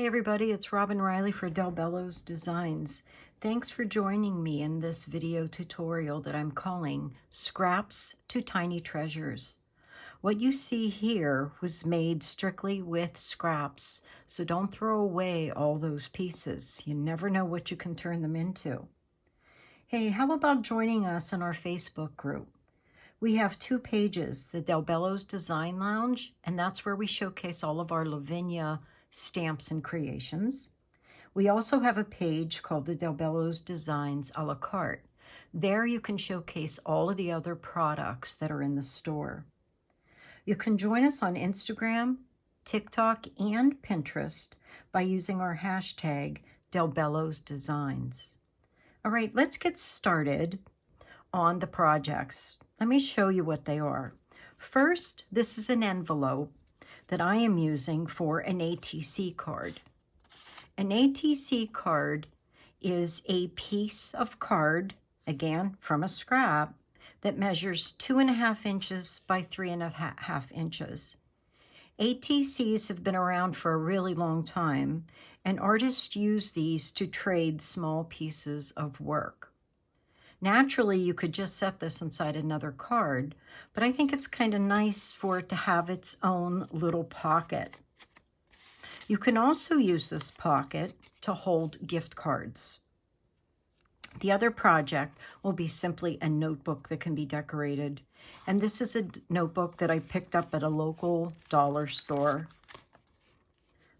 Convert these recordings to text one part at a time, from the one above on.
everybody, it's Robin Riley for Bello's Designs. Thanks for joining me in this video tutorial that I'm calling Scraps to Tiny Treasures. What you see here was made strictly with scraps, so don't throw away all those pieces. You never know what you can turn them into. Hey, how about joining us in our Facebook group? We have two pages, the Bello's Design Lounge, and that's where we showcase all of our Lavinia Stamps and creations. We also have a page called the Bello's Designs a la carte. There you can showcase all of the other products that are in the store. You can join us on Instagram, TikTok, and Pinterest by using our hashtag Bello's Designs. All right, let's get started on the projects. Let me show you what they are. First, this is an envelope that I am using for an ATC card. An ATC card is a piece of card, again, from a scrap, that measures 2.5 inches by 3.5 inches. ATCs have been around for a really long time, and artists use these to trade small pieces of work. Naturally, you could just set this inside another card, but I think it's kind of nice for it to have its own little pocket. You can also use this pocket to hold gift cards. The other project will be simply a notebook that can be decorated. And this is a notebook that I picked up at a local dollar store.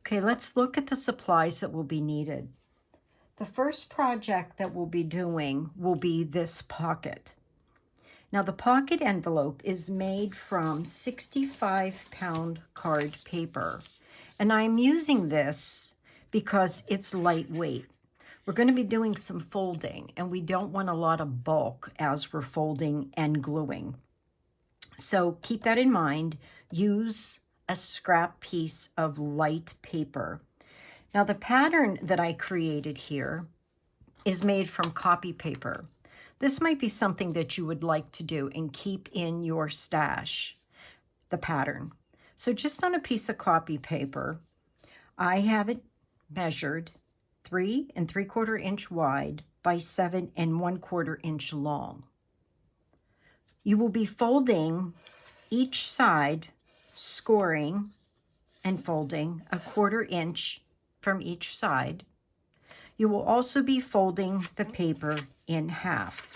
Okay, let's look at the supplies that will be needed. The first project that we'll be doing will be this pocket. Now the pocket envelope is made from 65-pound card paper. And I'm using this because it's lightweight. We're going to be doing some folding and we don't want a lot of bulk as we're folding and gluing. So keep that in mind. Use a scrap piece of light paper. Now the pattern that I created here is made from copy paper. This might be something that you would like to do and keep in your stash, the pattern. So just on a piece of copy paper, I have it measured 3 3/4 inch wide by 7 1/4 inch long. You will be folding each side, scoring and folding 1/4 inch from each side. You will also be folding the paper in half.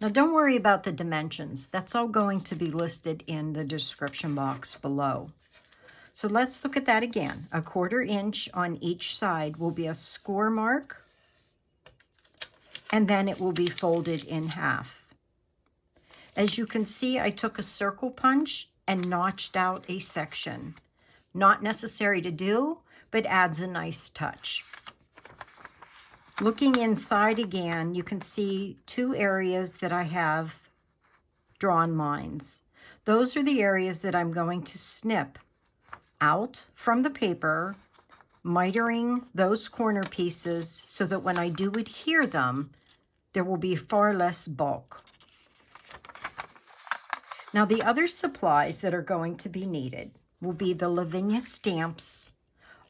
Now don't worry about the dimensions. That's all going to be listed in the description box below. So let's look at that again. 1/4 inch on each side will be a score mark, and then it will be folded in half. As you can see, I took a circle punch and notched out a section. Not necessary to do, but adds a nice touch. Looking inside again, you can see 2 areas that I have drawn lines. Those are the areas that I'm going to snip out from the paper, mitering those corner pieces so that when I do adhere them, there will be far less bulk. Now the other supplies that are going to be needed will be the Lavinia Stamps,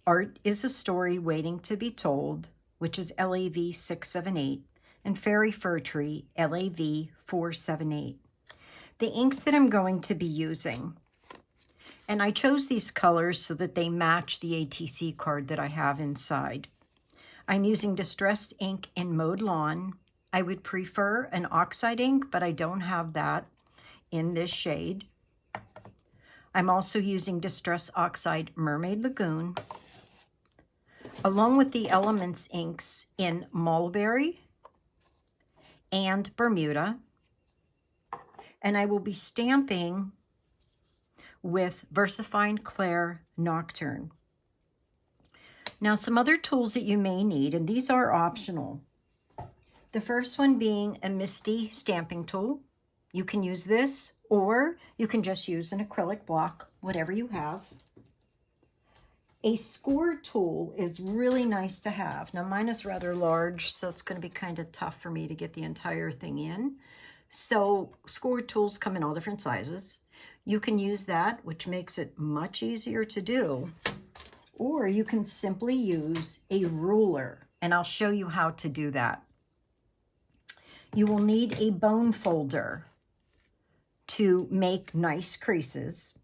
Art is a Story Waiting to be Told, which is LAV 678, and Fairy Fir Tree, LAV 478. The inks that I'm going to be using, and I chose these colors so that they match the ATC card that I have inside. I'm using Distress ink in Mowed Lawn. I would prefer an oxide ink, but I don't have that in this shade. I'm also using Distress Oxide Mermaid Lagoon, along with the Elements inks in Mulberry and Bermuda. And I will be stamping with VersaFine ClairInks Nocturne. Now some other tools that you may need, and these are optional. The first one being a Misti stamping tool. You can use this, or you can just use an acrylic block, whatever you have. A score tool is really nice to have. Now mine is rather large, so it's going to be kind of tough for me to get the entire thing in. So score tools come in all different sizes. You can use that, which makes it much easier to do Or you can simply use a ruler, and I'll show you how to do that. You will need a bone folder to make nice creases.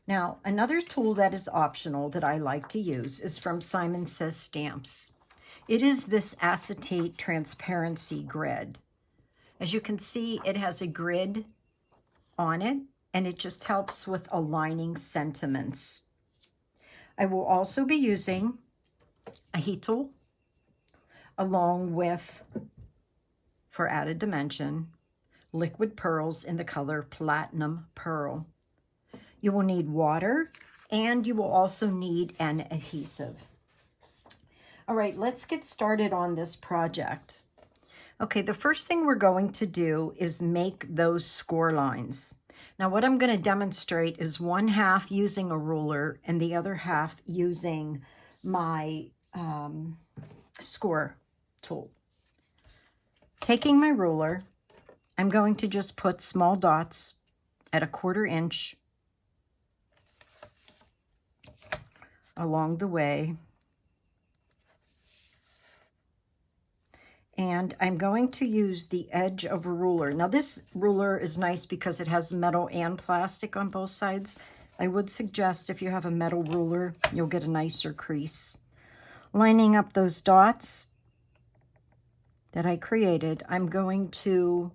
Now, another tool that is optional that I like to use is from Simon Says Stamps. It is this acetate transparency grid. As you can see, it has a grid on it, and it just helps with aligning sentiments. I will also be using a heat tool along with, for added dimension, liquid pearls in the color Platinum Pearl. You will need water, and you will also need an adhesive. All right, let's get started on this project. Okay, the first thing we're going to do is make those score lines. Now, what I'm going to demonstrate is one half using a ruler and the other half using my score tool. Taking my ruler, I'm going to just put small dots at 1/4 inch along the way. And I'm going to use the edge of a ruler. Now, this ruler is nice because it has metal and plastic on both sides. I would suggest if you have a metal ruler, you'll get a nicer crease. Lining up those dots that I created, I'm going to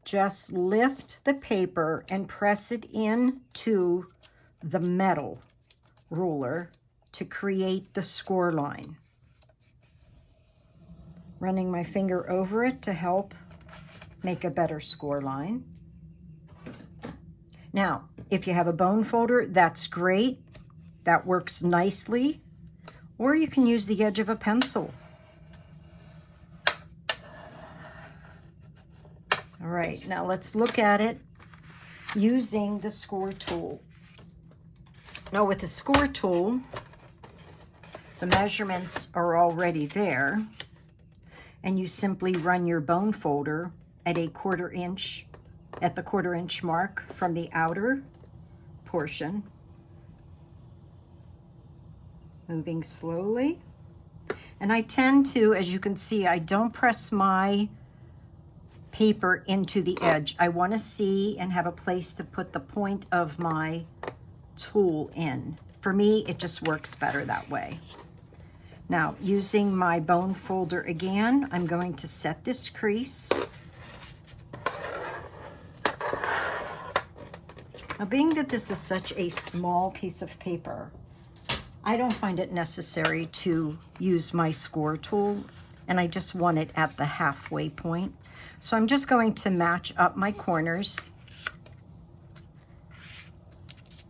just lift the paper and press it into the metal ruler to create the score line. Running my finger over it to help make a better score line. Now, if you have a bone folder, that's great. That works nicely. Or you can use the edge of a pencil. All right, now let's look at it using the score tool. Now, with the score tool, the measurements are already there. And you simply run your bone folder at a 1/4 inch, at the 1/4 inch mark from the outer portion. Moving slowly. And I tend to, as you can see, I don't press my paper into the edge. I want to see and have a place to put the point of my tool in. For me, it just works better that way. Now, using my bone folder again, I'm going to set this crease. Now, being that this is such a small piece of paper, I don't find it necessary to use my score tool, and I just want it at the halfway point. So I'm just going to match up my corners,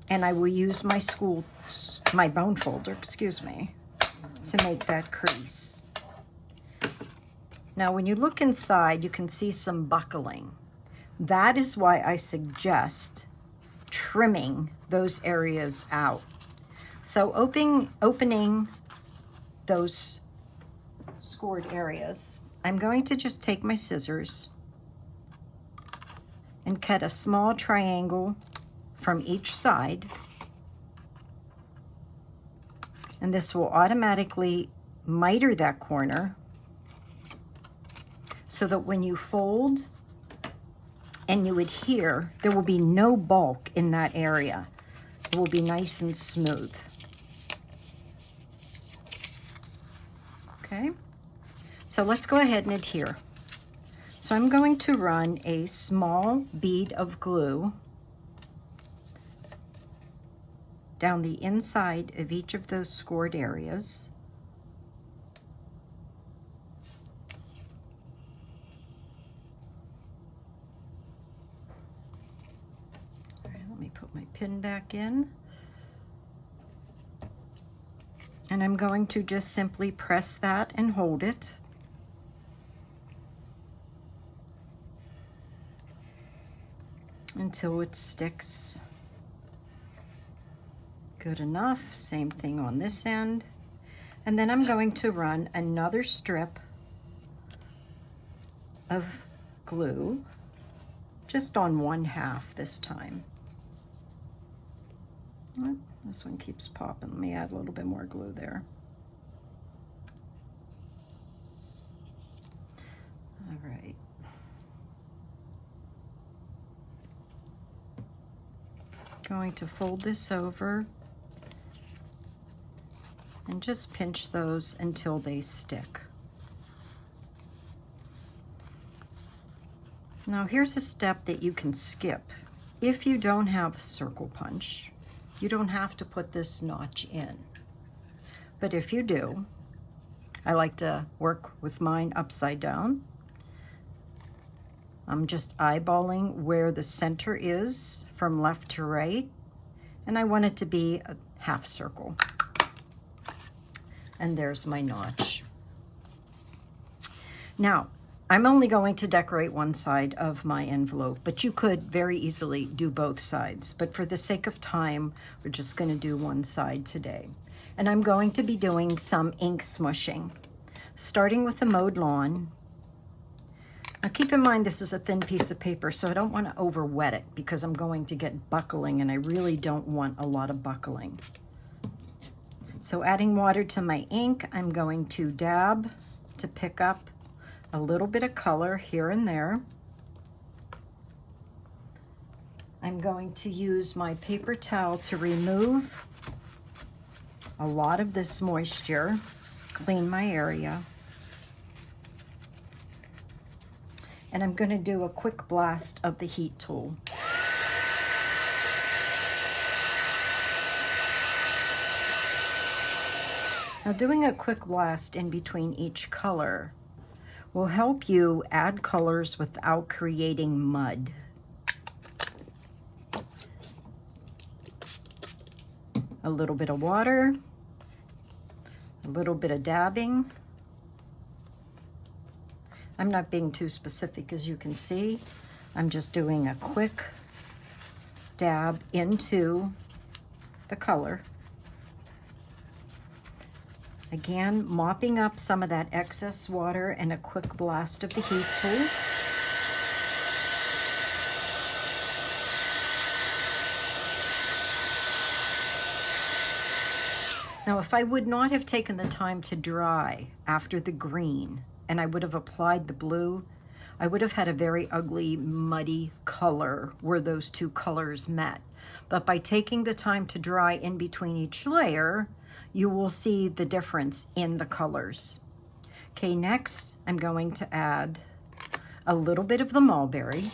and I will use my bone folder, excuse me, to make that crease. Now, when you look inside, you can see some buckling. That is why I suggest trimming those areas out. So opening those scored areas, I'm going to just take my scissors and cut a small triangle from each side. And this will automatically miter that corner so that when you fold and you adhere, there will be no bulk in that area. It will be nice and smooth. Okay, so let's go ahead and adhere. So I'm going to run a small bead of glue down the inside of each of those scored areas. All right, let me put my pin back in. And I'm going to just simply press that and hold it. Until it sticks. Good enough. Same thing on this end. And then I'm going to run another strip of glue just on 1/2 this time. This one keeps popping. Let me add a little bit more glue there. All right. Going to fold this over and just pinch those until they stick. Now here's a step that you can skip. If you don't have a circle punch, you don't have to put this notch in. But if you do, I like to work with mine upside down. I'm just eyeballing where the center is from left to right, and I want it to be a half circle. And there's my notch. Now, I'm only going to decorate one side of my envelope, but you could very easily do both sides. But for the sake of time, we're just going to do one side today. And I'm going to be doing some ink smushing, starting with the mowed lawn. Now keep in mind this is a thin piece of paper, so I don't want to over wet it because I'm going to get buckling, and I really don't want a lot of buckling. So adding water to my ink, I'm going to dab to pick up a little bit of color here and there. I'm going to use my paper towel to remove a lot of this moisture, clean my area. And I'm going to do a quick blast of the heat tool. Now doing a quick blast in between each color will help you add colors without creating mud. A little bit of water, a little bit of dabbing. I'm not being too specific, as you can see. I'm just doing a quick dab into the color. Again, mopping up some of that excess water and a quick blast of the heat tool. Now, if I would not have taken the time to dry after the green and I would have applied the blue, I would have had a very ugly, muddy color where those two colors met. But by taking the time to dry in between each layer, you will see the difference in the colors. Okay, next I'm going to add a little bit of the mulberry.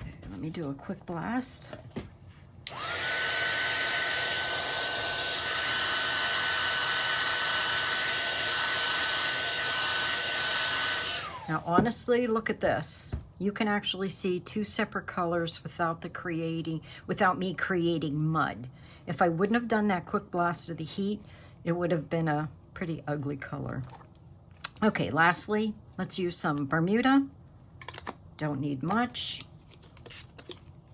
Okay, let me do a quick blast. Now, honestly, look at this. You can actually see two separate colors without me creating mud. If I wouldn't have done that quick blast of the heat, it would have been a pretty ugly color. Okay, lastly, let's use some Bermuda. Don't need much.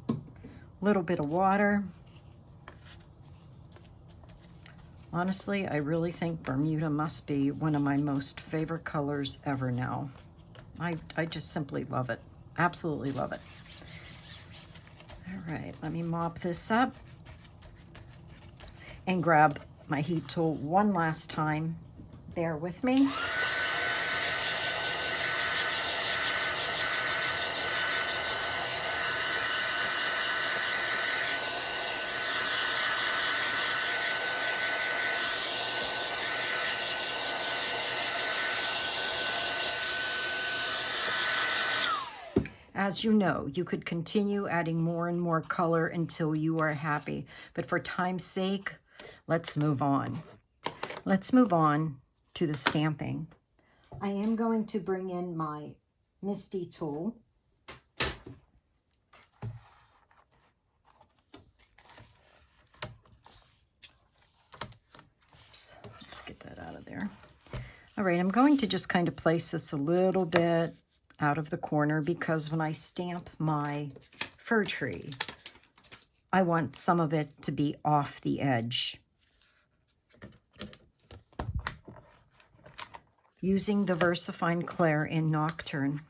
A little bit of water. Honestly, I really think Bermuda must be one of my most favorite colors ever now. I just simply love it. Absolutely love it. All right, let me mop this up and grab my heat tool one last time. Bear with me. As you know, you could continue adding more and more color until you are happy. But for time's sake, let's move on. Let's move on to the stamping. I am going to bring in my Misti tool. Oops, let's get that out of there. All right, I'm going to just kind of place this a little bit out of the corner because when I stamp my fir tree, I want some of it to be off the edge. using the VersaFine ClairInks Nocturne.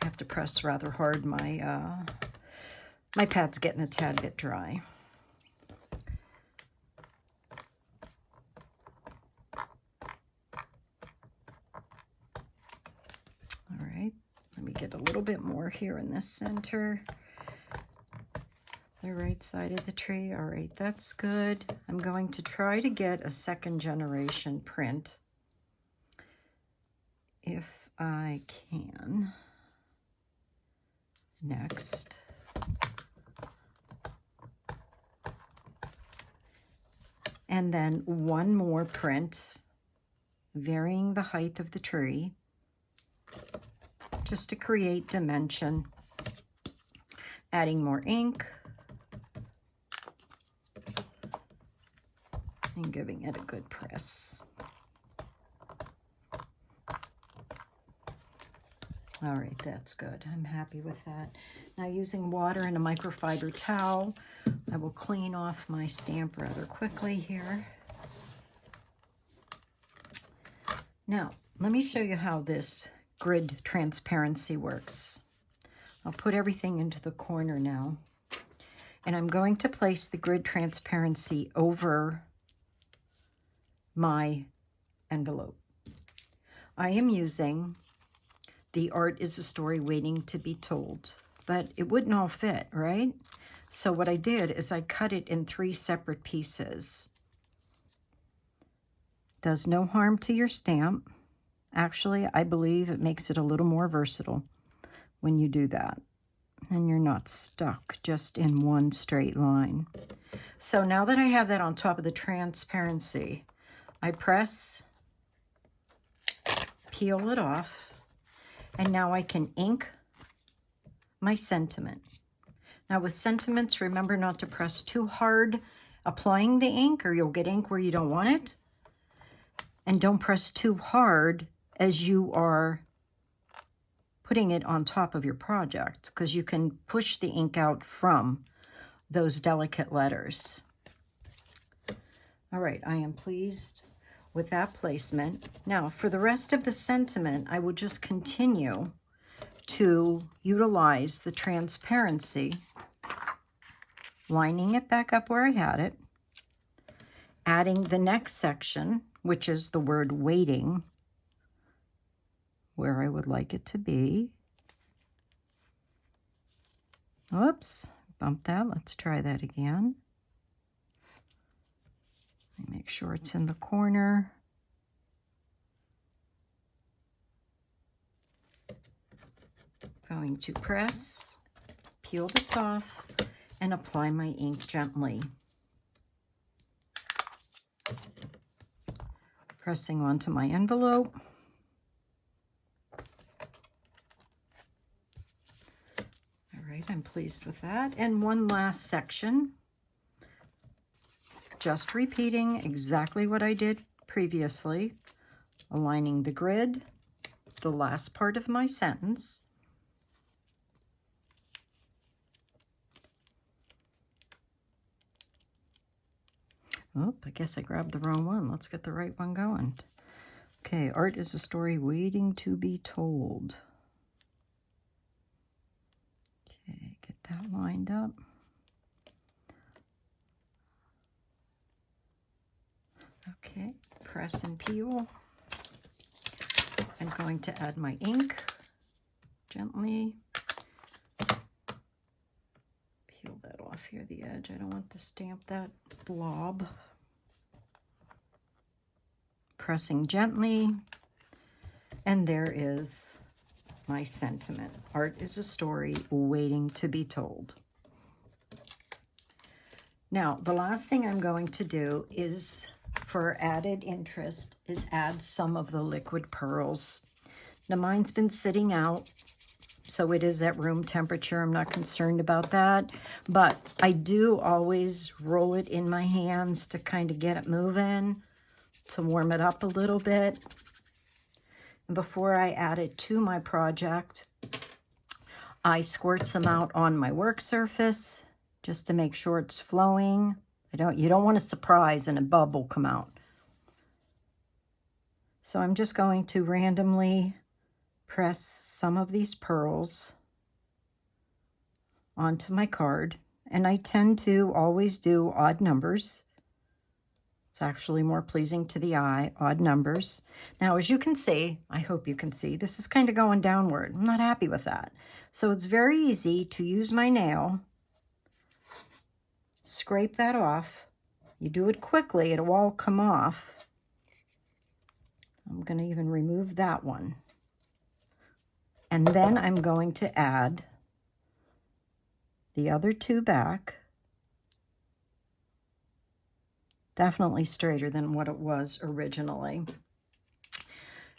I have to press rather hard. My pad's getting a tad bit dry. All right, let me get a little bit more here in this center. The right side of the tree. All right, that's good. I'm going to try to get a second generation print if I can. Next. And then one more print, varying the height of the tree, just to create dimension. Adding more ink. And giving it a good press. All right, that's good. I'm happy with that. Now, using water and a microfiber towel, I will clean off my stamp rather quickly here. Now, let me show you how this grid transparency works. I'll put everything into the corner now, and I'm going to place the grid transparency over my envelope. I am using the Art is a Story Waiting to be Told, but it wouldn't all fit, right? So what I did is I cut it in 3 separate pieces. Does no harm to your stamp. Actually, I believe it makes it a little more versatile when you do that, and you're not stuck just in one straight line. So now that I have that on top of the transparency, I press, peel it off, and now I can ink my sentiment. Now with sentiments, remember not to press too hard applying the ink, or you'll get ink where you don't want it. And don't press too hard as you are putting it on top of your project, because you can push the ink out from those delicate letters. All right, I am pleased with that placement. Now, for the rest of the sentiment, I will just continue to utilize the transparency, lining it back up where I had it, adding the next section, which is the word waiting, where I would like it to be. Oops, bump that. Let's try that again. Make sure it's in the corner. Going to press, peel this off, and apply my ink gently. Pressing onto my envelope. All right, I'm pleased with that. And one last section. Just repeating exactly what I did previously, aligning the grid, the last part of my sentence. Oh, I guess I grabbed the wrong one. Let's get the right one going. Okay, art is a story waiting to be told. Okay, get that lined up. Okay, press and peel. I'm going to add my ink gently. Peel that off here, the edge. I don't want to stamp that blob. Pressing gently, and there is my sentiment. Art is a story waiting to be told. Now, the last thing I'm going to do is, for added interest, is add some of the liquid pearls. Now, mine's been sitting out, so it is at room temperature. I'm not concerned about that, but I do always roll it in my hands to kind of get it moving, to warm it up a little bit. And before I add it to my project, I squirt some out on my work surface just to make sure it's flowing. You don't want a surprise and a bubble come out. So I'm just going to randomly press some of these pearls onto my card, and I tend to always do odd numbers. It's actually more pleasing to the eye, odd numbers. Now, as you can see, I hope you can see, this is kind of going downward. I'm not happy with that. So it's very easy to use my nail, scrape that off. You do it quickly, it'll all come off. I'm going to even remove that one. And then I'm going to add the other two back. Definitely straighter than what it was originally.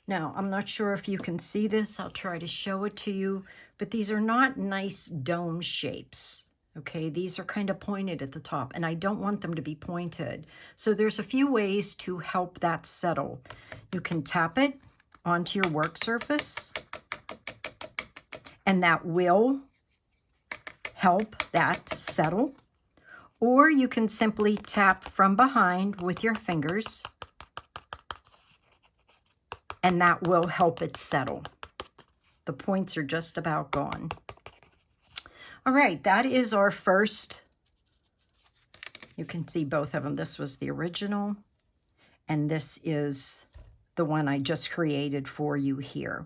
Now, I'm not sure if you can see this. I'll try to show it to you, but these are not nice dome shapes. Okay, these are kind of pointed at the top, and I don't want them to be pointed. So there's a few ways to help that settle. You can tap it onto your work surface, and that will help that settle. Or you can simply tap from behind with your fingers, and that will help it settle. The points are just about gone. All right, that is our first. You can see both of them. This was the original, and this is the one I just created for you here.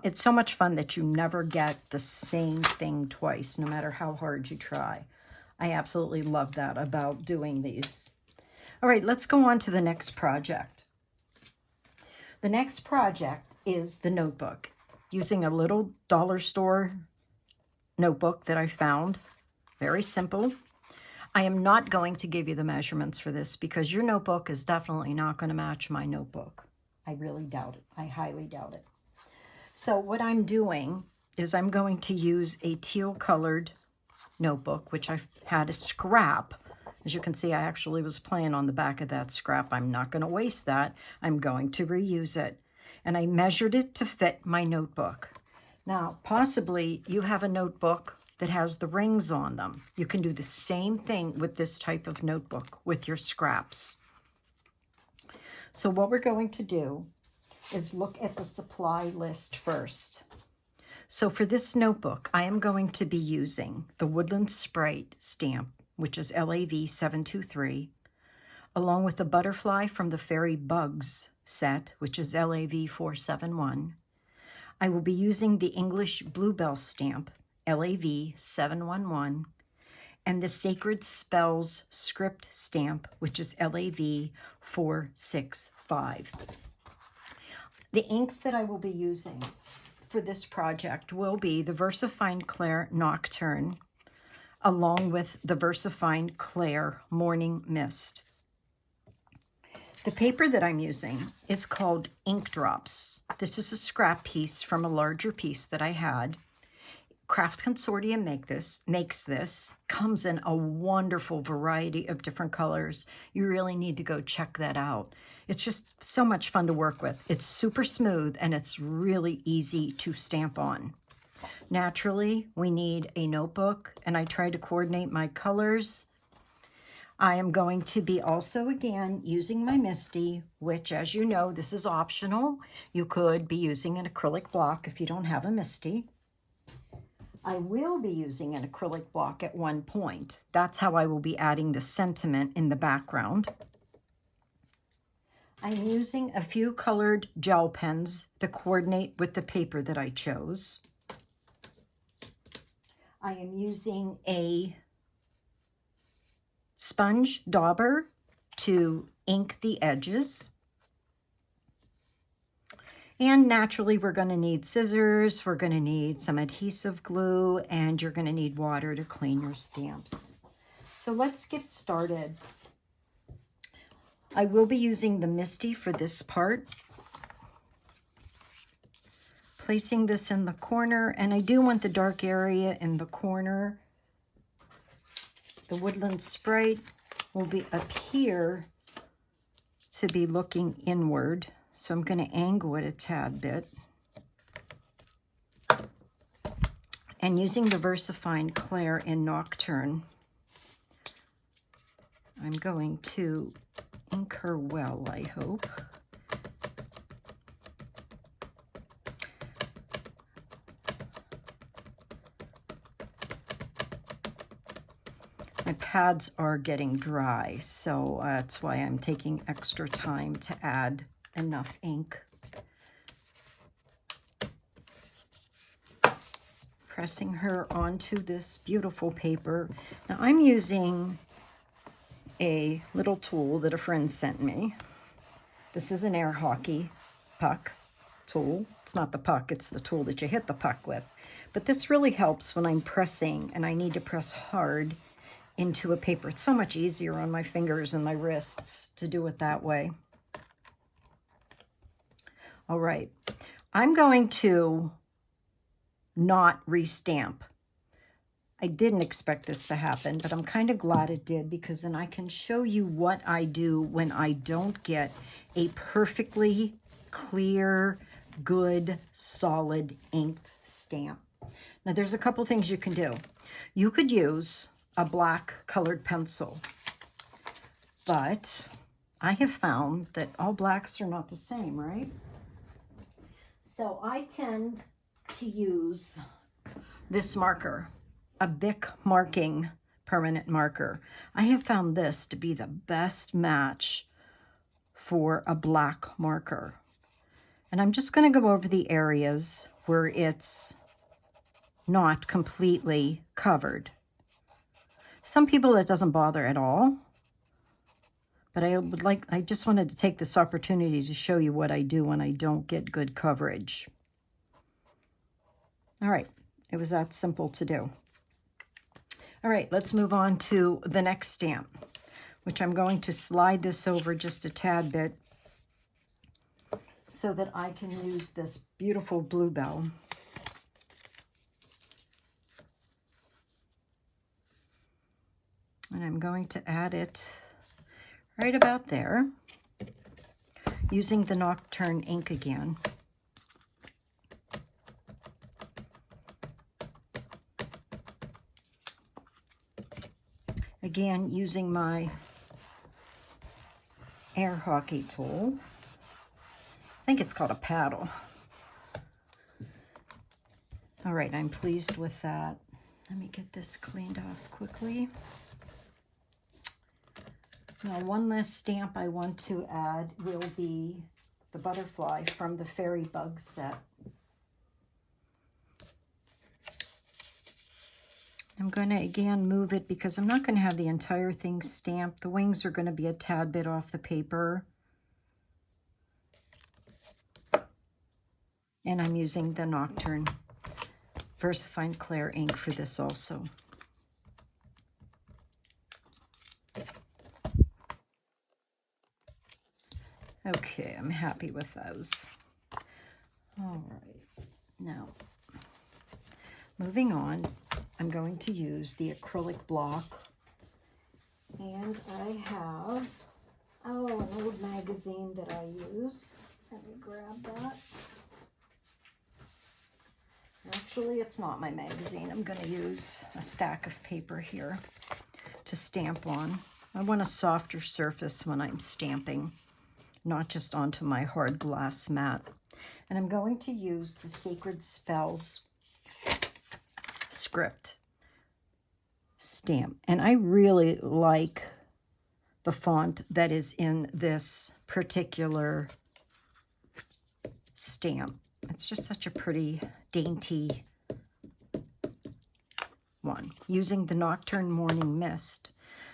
It's so much fun that you never get the same thing twice, no matter how hard you try. I absolutely love that about doing these. All right, let's go on to the next project. The next project is the notebook, using a little dollar store notebook that I found. Very simple. I am not going to give you the measurements for this because your notebook is definitely not going to match my notebook. I really doubt it. I highly doubt it. So what I'm doing is I'm going to use a teal colored notebook, which I've had a scrap. As you can see, I actually was playing on the back of that scrap. I'm not going to waste that. I'm going to reuse it. And I measured it to fit my notebook. Now, possibly you have a notebook that has the rings on them. You can do the same thing with this type of notebook with your scraps. So what we're going to do is look at the supply list first. So for this notebook, I am going to be using the Woodland Sprite stamp, which is LAV 723, along with the butterfly from the Fairy Bugs set, which is LAV 471. I will be using the English Bluebell stamp, LAV 711, and the Sacred Spells script stamp, which is LAV 465. The inks that I will be using for this project will be the VersaFine Clair Nocturne, along with the VersaFine Clair Morning Mist. The paper that I'm using is called Ink Drops. This is a scrap piece from a larger piece that I had. Craft Consortium makes this. Comes in a wonderful variety of different colors. You really need to go check that out. It's just so much fun to work with. It's super smooth and it's really easy to stamp on. Naturally, we need a notebook, and I tried to coordinate my colors. I am going to be also, again, using my Misti, which, as you know, this is optional. You could be using an acrylic block if you don't have a Misti. I will be using an acrylic block at one point. That's how I will be adding the sentiment in the background. I'm using a few colored gel pens that coordinate with the paper that I chose. I am using a sponge dauber to ink the edges. And naturally, we're going to need scissors, we're going to need some adhesive glue, and you're going to need water to clean your stamps. So let's get started. I will be using the Misti for this part. Placing this in the corner, and I do want the dark area in the corner. The Woodland Sprite will be up here to be looking inward. So I'm going to angle it a tad bit. And using the VersaFine ClairInks Nocturne, I'm going to ink her well, I hope. My pads are getting dry, so that's why I'm taking extra time to add enough ink. Pressing her onto this beautiful paper. Now I'm using a little tool that a friend sent me. This is an air hockey puck tool. It's not the puck, it's the tool that you hit the puck with. But this really helps when I'm pressing and I need to press hard into a paper. It's so much easier on my fingers and my wrists to do it that way. All right, I'm going to not restamp. I didn't expect this to happen, but I'm kind of glad it did, because then I can show you what I do when I don't get a perfectly clear, good, solid inked stamp. Now there's a couple things you can do. You could use a black colored pencil, but I have found that all blacks are not the same, right? So I tend to use this marker, a Bic marking permanent marker. I have found this to be the best match for a black marker. And I'm just going to go over the areas where it's not completely covered. Some people it doesn't bother at all, but I just wanted to take this opportunity to show you what I do when I don't get good coverage. All right, it was that simple to do. All right, let's move on to the next stamp, which I'm going to slide this over just a tad bit so that I can use this beautiful bluebell. And I'm going to add it right about there, using the Nocturne ink again. Again, using my air hockey tool. I think it's called a paddle. All right, I'm pleased with that. Let me get this cleaned off quickly. Now, one last stamp I want to add will be the butterfly from the Fairy Bug set. I'm going to again move it because I'm not going to have the entire thing stamped. The wings are going to be a tad bit off the paper. And I'm using the Nocturne VersaFine Clair ink for this also. Okay, I'm happy with those. All right, now moving on, I'm going to use the acrylic block, and I have, an old magazine that I use. Let me grab that. Actually, it's not my magazine. I'm going to use a stack of paper here to stamp on. I want a softer surface when I'm stamping, not just onto my hard glass mat. And I'm going to use the Sacred Spells script stamp. And I really like the font that is in this particular stamp. It's just such a pretty, dainty one. Using the Nocturne Morning Mist,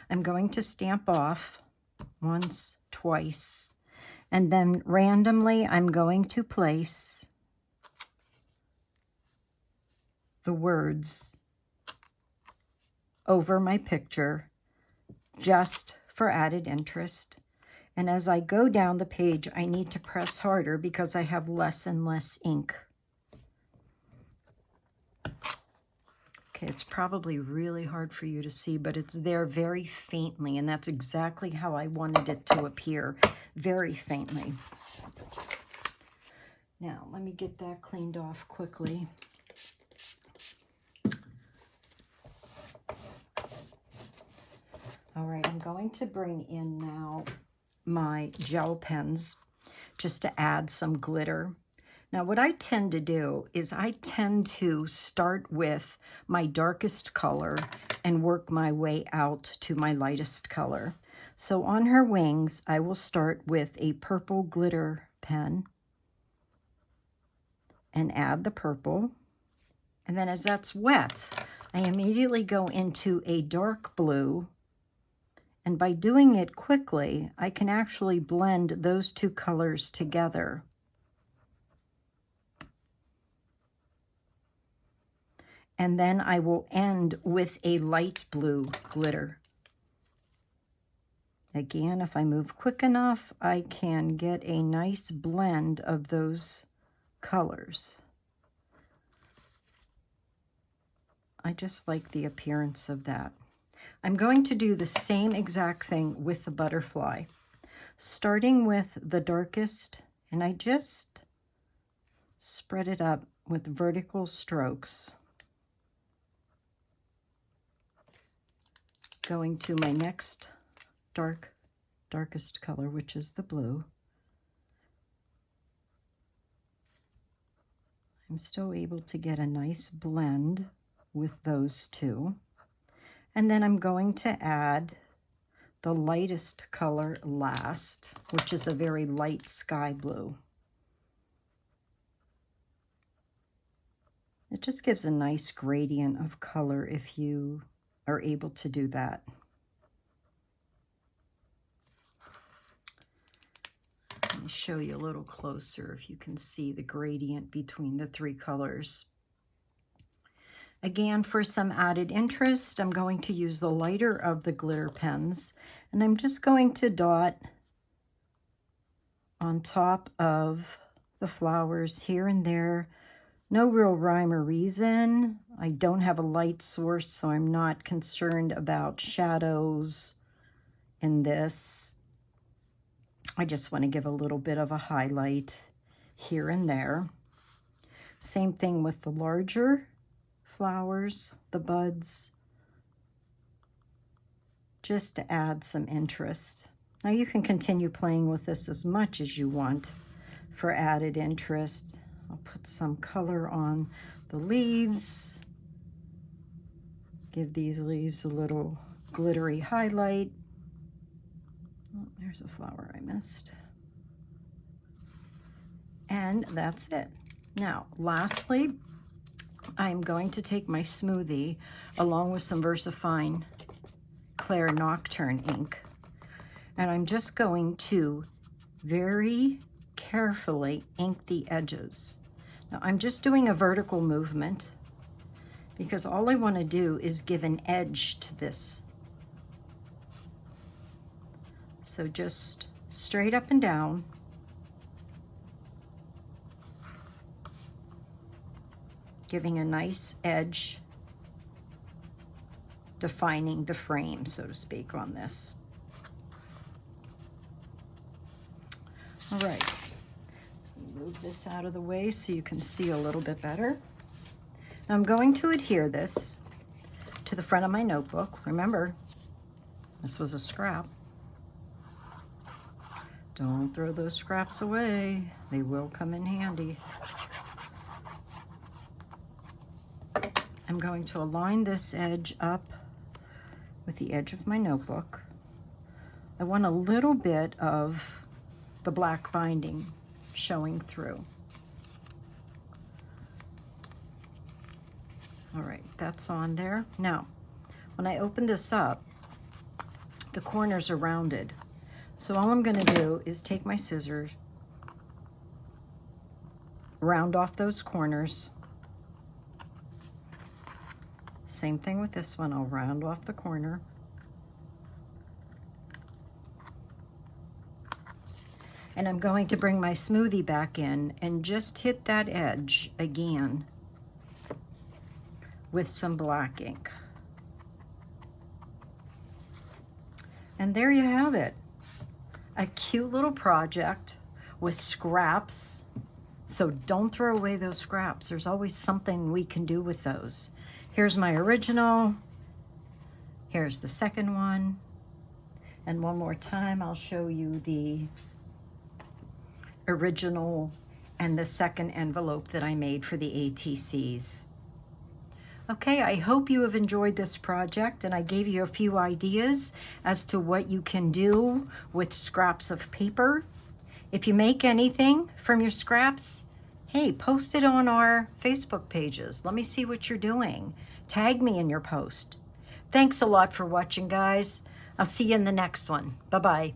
I'm going to stamp off once, twice, and then randomly I'm going to place the words over my picture just for added interest. And as I go down the page, I need to press harder because I have less and less ink. Okay, it's probably really hard for you to see, but it's there very faintly, and that's exactly how I wanted it to appear, very faintly. Now, let me get that cleaned off quickly. All right, I'm going to bring in now my gel pens just to add some glitter. Now, what I tend to do is I tend to start with my darkest color and work my way out to my lightest color. So on her wings, I will start with a purple glitter pen and add the purple. And then as that's wet, I immediately go into a dark blue. And by doing it quickly, I can actually blend those two colors together. And then I will end with a light blue glitter. Again, if I move quick enough, I can get a nice blend of those colors. I just like the appearance of that. I'm going to do the same exact thing with the butterfly, starting with the darkest, and I just spread it up with vertical strokes. Going to my next darkest color, which is the blue. I'm still able to get a nice blend with those two. And then I'm going to add the lightest color last, which is a very light sky blue. It just gives a nice gradient of color if you are able to do that. Let me show you a little closer if you can see the gradient between the three colors. Again, for some added interest, I'm going to use the lighter of the glitter pens, and I'm just going to dot on top of the flowers here and there. No real rhyme or reason. I don't have a light source, so I'm not concerned about shadows in this. I just want to give a little bit of a highlight here and there. Same thing with the larger flowers, the buds, just to add some interest. Now you can continue playing with this as much as you want for added interest. I'll put some color on the leaves, give these leaves a little glittery highlight. Oh, there's a flower I missed. And that's it. Now, lastly, I'm going to take my smoothie along with some VersaFine ClairInks Nocturne ink, and I'm just going to very carefully ink the edges. Now, I'm just doing a vertical movement because all I want to do is give an edge to this. So just straight up and down. Giving a nice edge, defining the frame, so to speak, on this. All right, move this out of the way so you can see a little bit better. I'm going to adhere this to the front of my notebook. Remember, this was a scrap. Don't throw those scraps away. They will come in handy. I'm going to align this edge up with the edge of my notebook. I want a little bit of the black binding showing through. All right, that's on there. Now, when I open this up, the corners are rounded. So all I'm going to do is take my scissors, round off those corners. Same thing with this one. I'll round off the corner. And I'm going to bring my smoothie back in and just hit that edge again with some black ink. And there you have it. A cute little project with scraps. So don't throw away those scraps. There's always something we can do with those. Here's my original. Here's the second one. And one more time, I'll show you the original and the second envelope that I made for the ATCs. Okay, I hope you have enjoyed this project and I gave you a few ideas as to what you can do with scraps of paper. If you make anything from your scraps, hey, post it on our Facebook pages. Let me see what you're doing. Tag me in your post. Thanks a lot for watching, guys. I'll see you in the next one. Bye-bye.